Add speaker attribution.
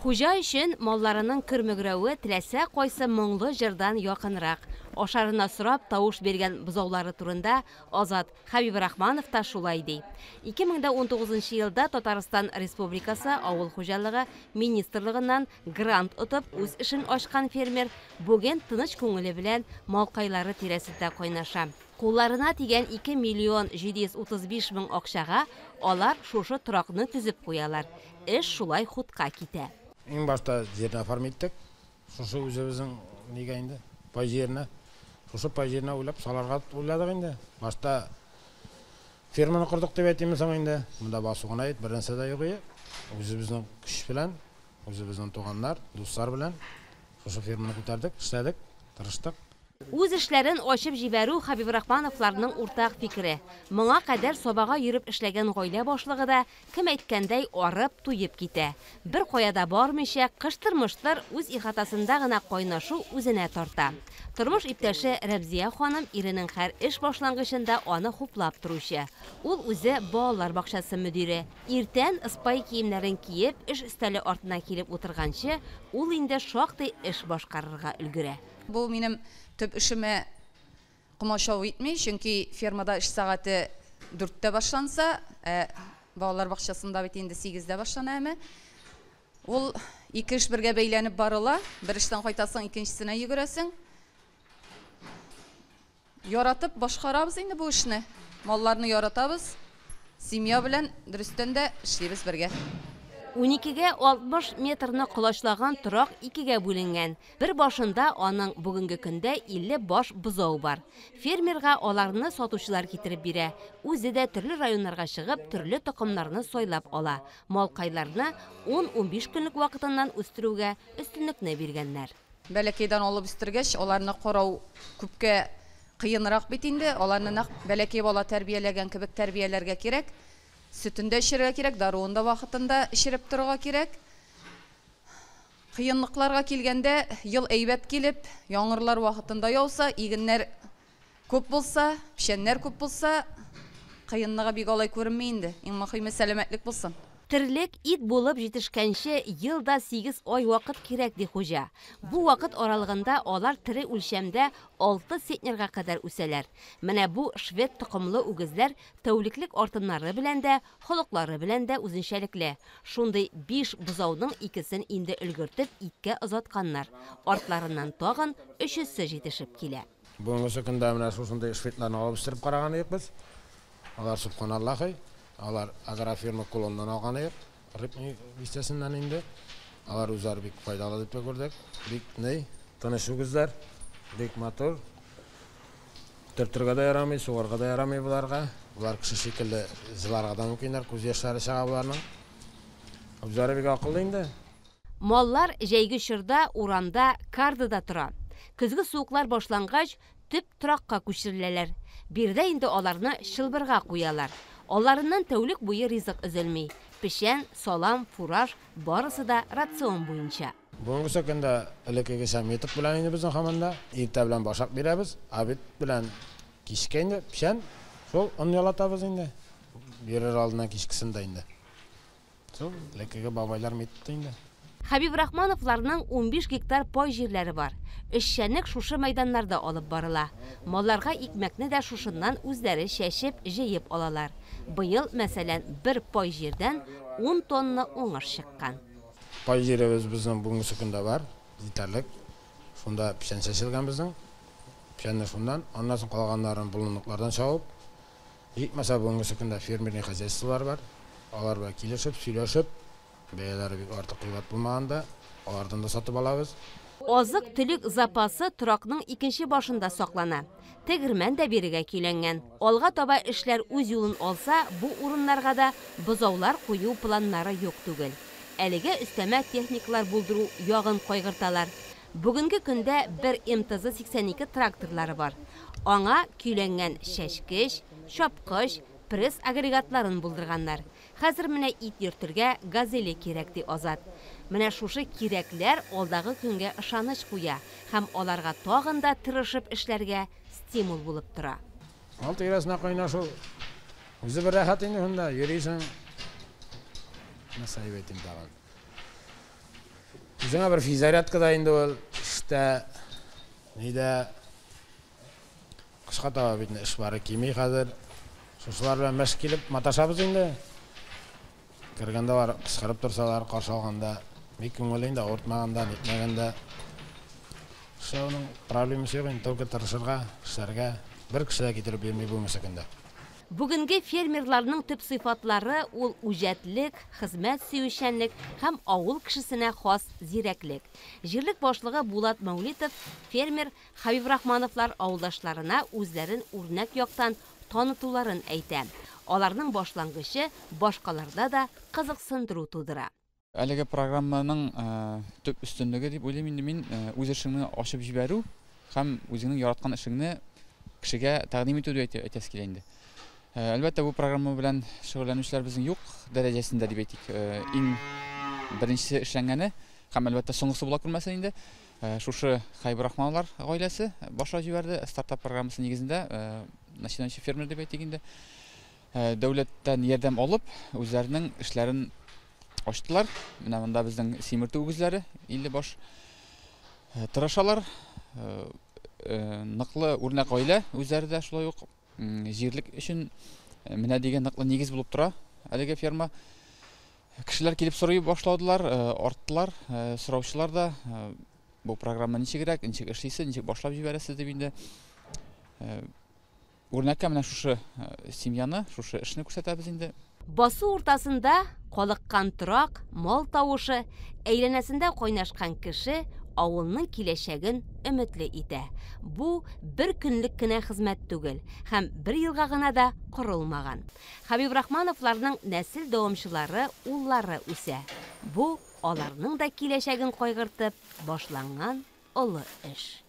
Speaker 1: Хуҗа өчен малларының көрмөгрәве теләсә кайсы моңлы җырдан якынрак. Ашарына сорап тавыш биргән бозаулары турында Азат Хәбибрахманов та шулай ди. 2019 елда Татарстан Республикасы Авыл хуҗалыгы министрлыгыннан грант отып үз эшен ачкан фермер бүген тыныч күңеле белән малкайлары тирәсендә кайнаша. Кулларына тигән 2 миллион 735 мең акчага алар шушы торакны түзеп куялар. Эш шулай хутка китә.
Speaker 2: Ең башта жерне оформиттек. Шушы үзебезнең нигә инде? Пай жерне. Шушы пай жерне уйлап саларга уйладык инде. Башта ферманы курдык дип әйтәм соң инде. Монда басугына әйт, бер нәрсә дә юк иде. Үзебезнең көч белән, үзебезнең туганнар, дуслар белән шушы ферманы күтәрдек, эшләдек, тырыштык.
Speaker 1: Үз эшләрен ачып җибәрү Хәбибрахмановларның уртак фикере. Моңа кадәр собага йөреп эшләгән гаилә башлыгы да кем әйткәндәй арып, туеп китә. Бер каяда бармыйча, кыштырмыштыр үз ихатасында гына кайнашу үзенә тарта. Тормыш иптәше Рәбзия ханым иренең һәр эш башлангычында аны хуплап торучы. Ул үзе балалар бакчасы мөдире. Иртән спай киемнәрен киеп, эш өстәле артына килеп утырганчы, ул инде шактый эш башкарырга өлгерә.
Speaker 3: Бу минем төп эшемә комачау итми, чөнки фермада эш сәгате 4-тә башланса, балалар бакчасында бит инде 8-дә башлана әмма. Ул ике эш бергә бәйләнеп барыла, бер эштән кайтасың, икенчесенә йөгерәсең. Яратып башкарабыз инде бу эшне. Малларны яратабыз. Семья белән дөрестән дә эшлибез бергә.
Speaker 1: 12-гә 60 метрны кулачлаган торак 2-гә бүленгән. Бер башында аның бүгенге көндә 50 баш бозау бар. Фермерга аларны сатучылар китереп бирә. Үзе дә төрле районнарга чыгып, төрле токымнарны сойлап ала. Малкайларны 10-15 көнлек вакытыннан үстерүгә өстенлекне биргәннәр.
Speaker 3: Бәләкәйдән алып үстергәч, аларны карау күпкә кыенрак бит инде. Аларны нәкъ бәләкәй бала тәрбияләгән кебек тәрбияләргә кирәк. Сөтендә эчәргә кирәк, даруында вакытында эчереп торырга кирәк. Кыенлыкларга килгәндә, ел әйбәт килеп, яңгырлар вакытында яуса, игеннәр күп булса, пишәннәр күп булса, кыенлыгы бик алай күренми инде. Иң мөһиме сәламәтлек булсын.
Speaker 1: Терлек ит булып җитешкәнче елда 8 ай вакыт кирәк ди хуҗа. Бу вакыт аралыгында алар тере үлчәмдә 6 центнерга кадәр үсәләр. Менә бу швед токымлы үгезләр тәүлеклек артыннары белән дә, холыклары белән дә үзенчәлекле. Шундый 5 бозауның икесен инде өлгертеп иткә озатканнар. Артларыннан тагын 3-се җитешеп килә.
Speaker 2: Бүгенге көндә менә шушындай шведларны алып үстереп караган идек без. Алар субханаллаһи. Алар агрофирма колоннан алган идек. Рыбный бистәсеннән инде. Алар үзләре бик файдалы дип күрдек. Бик тыныч үгезләр, бик матур. Төртергә дә ярамый, сугарга да ярамый буларга. Булар кеше шикелле җыларга да мөмкиннәр, күз яшьләре чыга буларның. Үзләре бик акыллы инде.
Speaker 1: Маллар җәйге чорда урамда, кардыда тора. Көзге суыклар башлангач, төп торакка күчереләләр. Бирдә инде аларны шылбырга куялар. Аларыннан тәүлек буе ризык өзелми. Пешән, салам, фураж барысы да рацион буенча.
Speaker 2: Бүгенге көндә элеккеге сәмиятик белән инде безнең хаманда иртә белән башак бирәбез, обед белән кичкә инде пешән, шул он ялатабыз инде. Бирер алдына кичкесендә инде. Шул элеккеге бабайлар метте инде.
Speaker 1: Хәбибрахмановларның 15 гектар пай җирләре бар. Эшчәнлек шушы мәйданнарда алып барыла. Малларга икмәкне дә шушыннан үзләре чәчеп, җыеп алалар. Быел, мәсәлән, бер пай җирдән 10 тонна уңыш чыккан.
Speaker 2: Пай җиребез безнең бүгенге көндә бар, җитәрлек. Шунда пишән чәчелгән безнең. Пишәнне шуннан, аннан соң калганнарын булынлыклардан чабып, җитмәсә бүгенге көндә фермерный хозяйстволар бар. Алар белән килешеп, сөйләшеп, бәяләре бик артык кыйбат булмаганда, алардан да сатып алабыз.
Speaker 1: Азык-төлек запасы торакның икенче башында саклана. Тегермән дә бирегә көйләнгән. Алга таба эшләр үз юлын алса, бу урыннарга да бозаулар кую планнары юк түгел. Әлегә өстәмә техникалар булдыру ягын кайгырталар. Бүгенге көндә бер МТЗ-82 тракторлары бар. Аңа көйләнгән чәчкеч, чапкыч, пресс агрегатларын булдырганнар. Хәзер менә ит йөртергә газели кирәк ди Азат. Менә шушы кирәкләр алдагы көнгә ышаныч куя һәм аларга тагын да тырышып эшләргә стимул булып тора.
Speaker 2: Алты ирасына кайнашу. Үзе бер рәхәт инде монда йөрисең. Насай бетим тагын. Үзеңә бер физзарядкада инде ул эштә нидә кышка таба бит эш бары кими хәзер. Шушылар белән мәш килеп маташабыз инде. Кергәндә бар кычкырып торсалар, каршы алганда бик күңел инде, авыртмаганда, нитмәгәндә. Шуның проблемасы юк инде, только тырышырга, эшләргә. Бер кеше дә китереп бирми бу мәсәкендә.
Speaker 1: Бүгенге фермерларның төп сыйфатлары ул үҗәтлек, хезмәт сөючәнлек һәм авыл кешесенә хас зирәклек. Җирлек башлыгы Булат Мәүлитов фермер Хәбиб Рахмановлар авылдашларына үзләрен үрнәк яктан танытуларын әйтә. Аларның башлангычы башкаларда да кызыксындыру тудыра.
Speaker 4: Әлеге программаның төп өстенлеге дип уйлыйм инде мин үз эшеңне ачып җибәрү һәм үзеңнең яраткан эшеңне кешегә тәкъдим итү дип әйтәсе килә инде. Әлбәттә, бу программа белән шөгыльләнүчеләр безнең юк дәрәҗәсендә дип әйтик. Иң беренчесе эшләнгәне һәм әлбәттә соңгысы була күрмәсен инде. Шушы Хәбиб Рахмановлар гаиләсе башлап җибәрде стартап программасы нигезендә, начинающий фермер дип әйтик инде. Дәүләттән ярдәм алып, үзләренең эшләрен ачтылар. Менә монда безнең симертү үгезләре 50 баш тырышалар. Ныклы үрнәк гаилә үзләре дә шулай ук җирлек өчен менә дигән ныклы нигез булып тора. Әлеге ферма кешеләр килеп сорый башладылар, арттылар, сораучылар да бу программа ничегрәк, ничек эшлисез, ничек башлап җибәрәсез дип инде үрнәккә менә шушы семьяны, шушы эшне күрсәтәбез инде.
Speaker 1: Басу уртасында калыккан торак, мал тавышы, әйләнәсендә кайнашкан кеше авылның киләчәген өметле итә. Бу бер көнлек кенә хезмәт түгел һәм бер елга гына да корылмаган. Хәбиб Рахмановларның нәсел дәвамчылары уллары үсә. Бу аларның да киләчәген кайгыртып башланган олы эш.